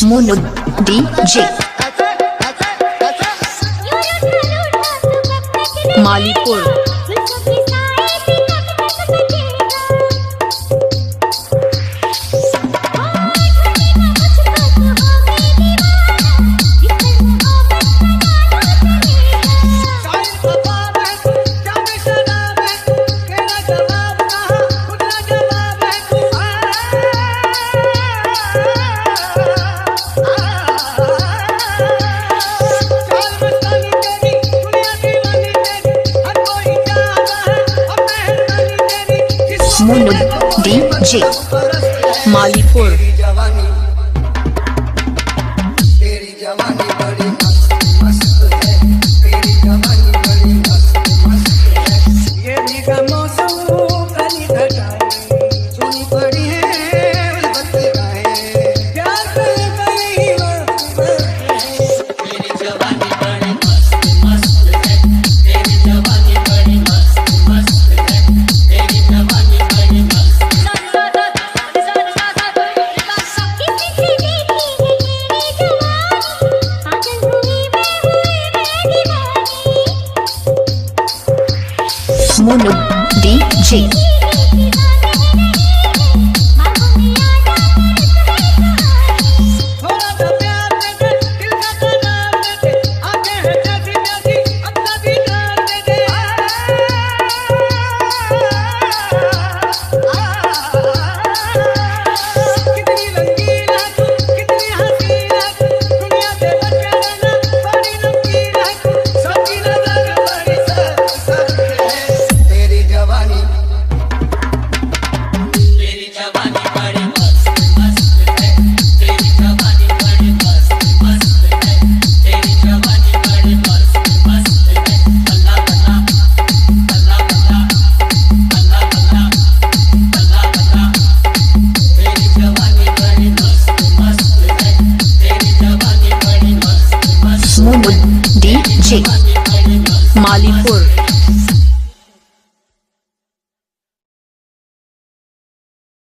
Monu DJ Malipur. Monu DJ Malipur. तेरी जवानी बड़ी मस्त मस्त है, तेरी जवानी बड़ी मस्त मस्त है। ये भीगा मौसम काली घटाएं सुनी पड़ी है बत्ती राहें, प्यार कहीं वक्त है। तेरी जवानी बड़ी मस्त मस्त है, तेरी जवानी बड़ी मस्त मस्त है, तेरी जवानी बड़ी मस्त। Monu DJ Monu DJ Malipur.